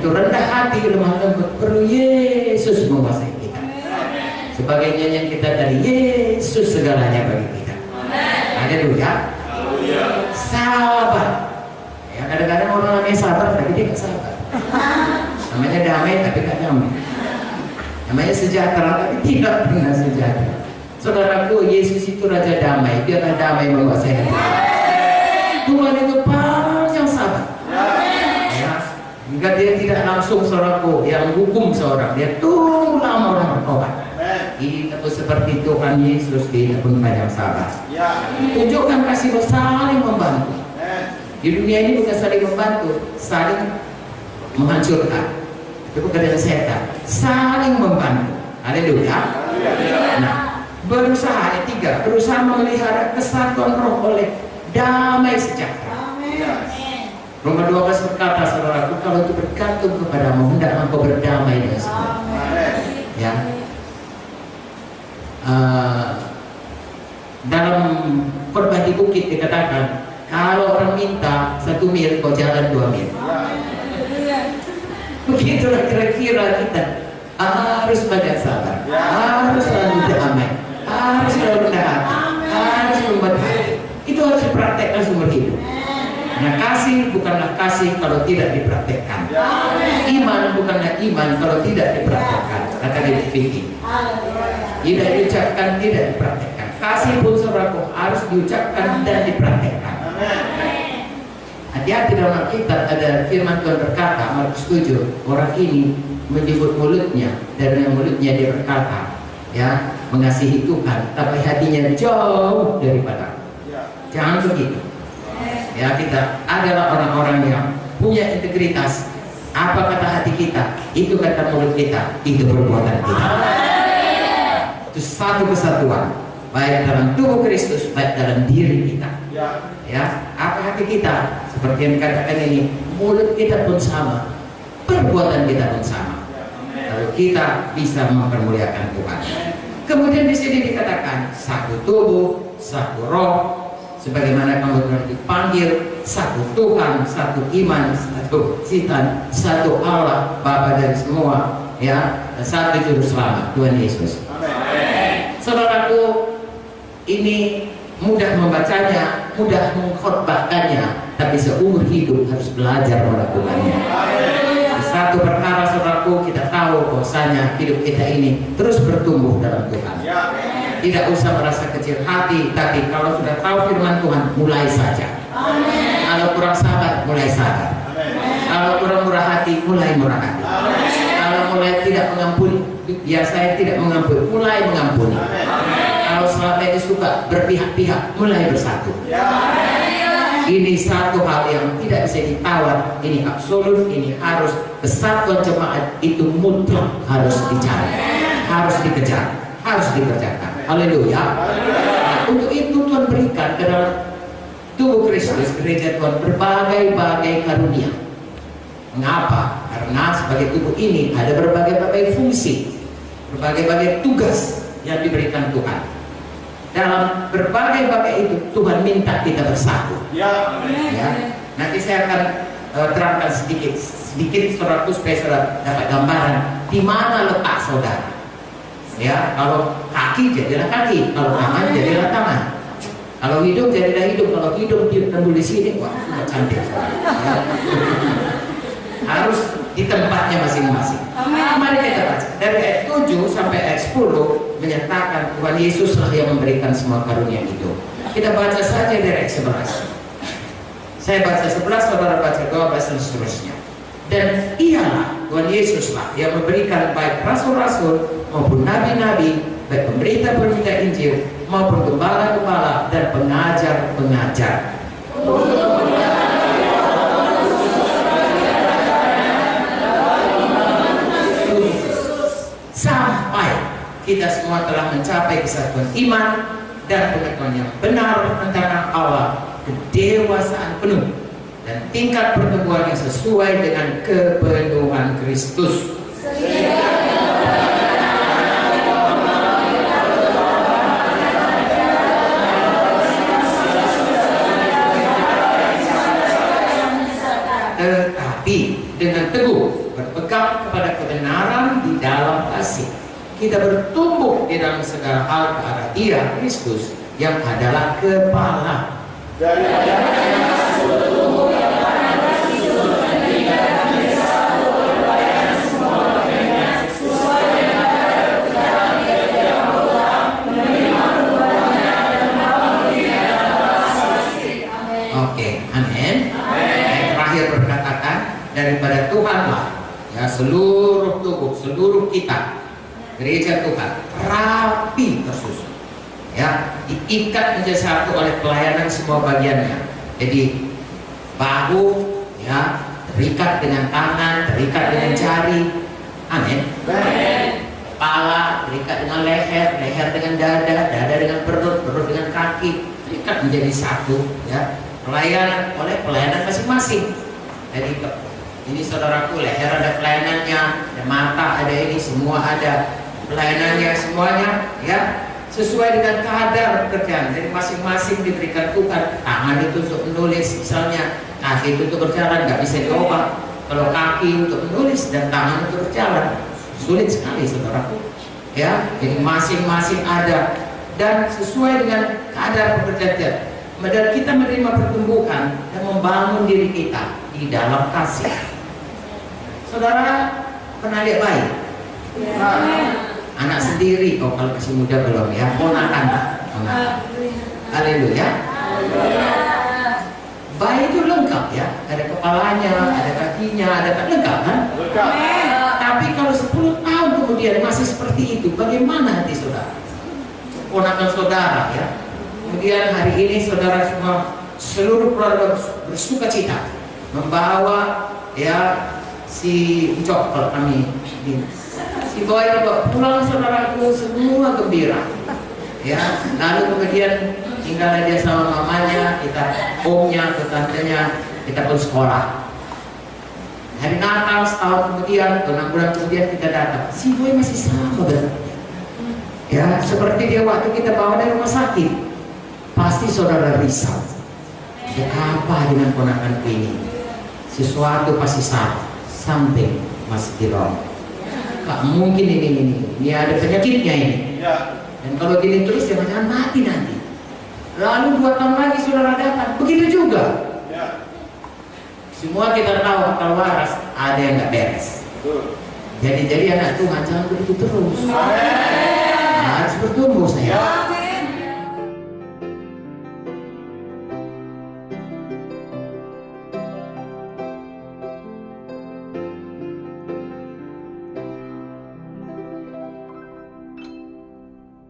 itu rendah hati, lemah lembut, perlu Yesus menguasai kita. Sebagai nyanyian kita dari Yesus segalanya bagi kita. Haleluya. Sabar. Ya, kadang-kadang orang namanya sabar tapi dia nggak sabar. Namanya damai tapi nggak damai. Namanya sejahtera tapi tidak pernah sejahtera. Saudaraku, Yesus itu Raja Damai. Biarlah damai menguasai hati. Tuhan itu panjang sabar. Ya, hingga dia tidak langsung saudaraku yang hukum seorang. Dia tunggu lama orang bertobat. Ini seperti Tuhan Yesus, dia pun panjang sabar. Tunjukkan kasih saling membantu. Di dunia ini bukan saling membantu, saling menghancurkan. Itu pekerjaan setan. Saling membantu. Haleluya. Nah, berusaha yang tiga, berusaha memelihara kesatuan roh oleh damai sejahtera. Roma 12 berkata, saudaraku, kalau itu bergantung kepadamu, hendaklah engkau berdamai dengan semua. Ya. Dalam khotbah di bukit dikatakan, kalau orang minta 1 mil, kau jalan 2 mil. Begitulah kira-kira kita harus banyak sabar, harus selalu damai, harus selalu rendah hati, harus membuat hati. Itu harus dipraktekkan seumur hidup. Nah, kasih bukanlah kasih kalau tidak dipraktekkan. Iman bukanlah iman kalau tidak dipraktekkan. Kata David Vicky. Tidak diucapkan, tidak dipraktekkan. Kasih pun saudaraku harus diucapkan dan dipraktekkan. Hati-hati dalam Alkitab ada firman Tuhan berkata, Markus 7, orang ini menyebut mulutnya dan dengan mulutnya dia berkata, ya, mengasihi Tuhan, tapi hatinya jauh daripada. Jangan begitu. Ya, kita adalah orang-orang yang punya integritas. Apa kata hati kita, itu kata mulut kita, itu perbuatan kita. Itu satu kesatuan, baik dalam tubuh Kristus, baik dalam diri kita. Ya, apa hati kita, seperti yang dikatakan ini, mulut kita pun sama, perbuatan kita pun sama. Lalu kita bisa mempermuliakan Tuhan. Kemudian di sini dikatakan satu tubuh, satu roh, sebagaimana kamu telah dipanggil, satu Tuhan, satu iman, satu Sitan, satu Allah, Bapa dari semua, ya, dan satu juru selamat, Tuhan Yesus. Saudaraku, ini mudah membacanya, mudah mengkhotbahkannya, tapi seumur hidup harus belajar melakukannya. Satu perkara saudaraku, kita tahu bahwasanya hidup kita ini terus bertumbuh dalam Tuhan. Tidak usah merasa kecil hati, tapi kalau sudah tahu firman Tuhan, mulai saja. Kalau kurang sabar, mulai sabar. Kalau kurang murah hati, mulai murah hati. Kalau mulai tidak mengampuni, ya saya tidak mengampuni, mulai mengampuni. Kalau selama ini suka berpihak-pihak, mulai bersatu. Ini satu hal yang tidak bisa ditawar. Ini absolut, ini harus. Kesatuan jemaat itu mutlak harus dicari, harus dikejar, harus dikerjakan. Haleluya. Nah, untuk itu Tuhan berikan ke dalam tubuh Kristus, gereja Tuhan, berbagai-bagai karunia. Mengapa? Karena sebagai tubuh ini ada berbagai-bagai fungsi, berbagai-bagai tugas yang diberikan Tuhan. Dalam berbagai-bagai itu Tuhan minta kita bersatu. Ya. Nanti saya akan terangkan sedikit saudaraku supaya saudara dapat gambaran di mana letak saudara. Ya, kalau kaki jadilah kaki, kalau tangan jadilah tangan, kalau hidung jadilah hidung, kalau hidung ditembul di sini, wah, sudah cantik. Ya. Harus di tempatnya masing-masing. Mari kita baca dari ayat 7 sampai ayat 10 menyatakan Tuhan Yesuslah yang memberikan semua karunia itu. Kita baca saja dari ayat 11. Saya baca 11, saudara baca 12 dan seterusnya. Dan ialah Tuhan Yesuslah yang memberikan baik rasul-rasul maupun nabi-nabi, baik pemberita-pemberita Injil maupun gembala-gembala dan pengajar-pengajar. Sampai kita semua telah mencapai kesatuan iman dan pengetahuan yang benar tentang Allah, kedewasaan penuh dan tingkat pertumbuhan yang sesuai dengan kepenuhan Kristus. Tetapi dengan teguh kita bertumbuh di dalam segala hal ke arah Dia, Kristus, yang adalah kepala. Oke, amin. Yang terakhir berkatakan, daripada Tuhanlah ya seluruh tubuh, seluruh kita, gereja Tuhan rapi tersusun, ya diikat menjadi satu oleh pelayanan semua bagiannya. Jadi bahu ya terikat dengan tangan, terikat dengan jari, amin. Kepala terikat dengan leher, leher dengan dada, dada dengan perut, perut dengan kaki, terikat menjadi satu, ya. Pelayanan oleh pelayanan masing-masing. Jadi ini saudaraku, leher ada pelayanannya, ada mata ada ini, semua ada pelayanannya semuanya, ya sesuai dengan kadar pekerjaan. Jadi masing-masing diberikan Tuhan. Tangan itu untuk menulis misalnya, kaki itu untuk berjalan, nggak bisa diubah. Kalau kaki untuk menulis dan tangan untuk berjalan, sulit sekali saudaraku, ya. Jadi masing-masing ada dan sesuai dengan kadar pekerjaan. Dan kita menerima pertumbuhan dan membangun diri kita di dalam kasih. Saudara pernah lihat bayi? Anak sendiri, oh kalau masih muda belum ya, ponakan. Haleluya. Bayi itu lengkap ya, ada kepalanya, ada kakinya, ada lengkap kan? Tapi kalau 10 tahun kemudian masih seperti itu, bagaimana hati saudara? Ponakan saudara ya. Kemudian hari ini saudara semua, seluruh keluarga bersuka cita membawa ya si Ucok, kalau kami si boy dibawa pulang, saudaraku semua gembira, ya. Lalu kemudian tinggal dia sama mamanya, kita omnya, ke tantenya, kita pun sekolah. Hari Natal setahun kemudian, 6 bulan kemudian kita datang, si boy masih sama benar, ya seperti dia waktu kita bawa dari rumah sakit. Pasti saudara risau, ya apa dengan ponakanku ini? Sesuatu pasti salah, something must be wrong. Gak mungkin ini ada penyakitnya ini. Dan kalau gini terus jangan mati nanti. Lalu 2 tahun lagi saudara datang, begitu juga. Semua kita tahu akal waras ada yang nggak beres. Jadi anak Tuhan jangan begitu terus. Harus bertumbuh saya.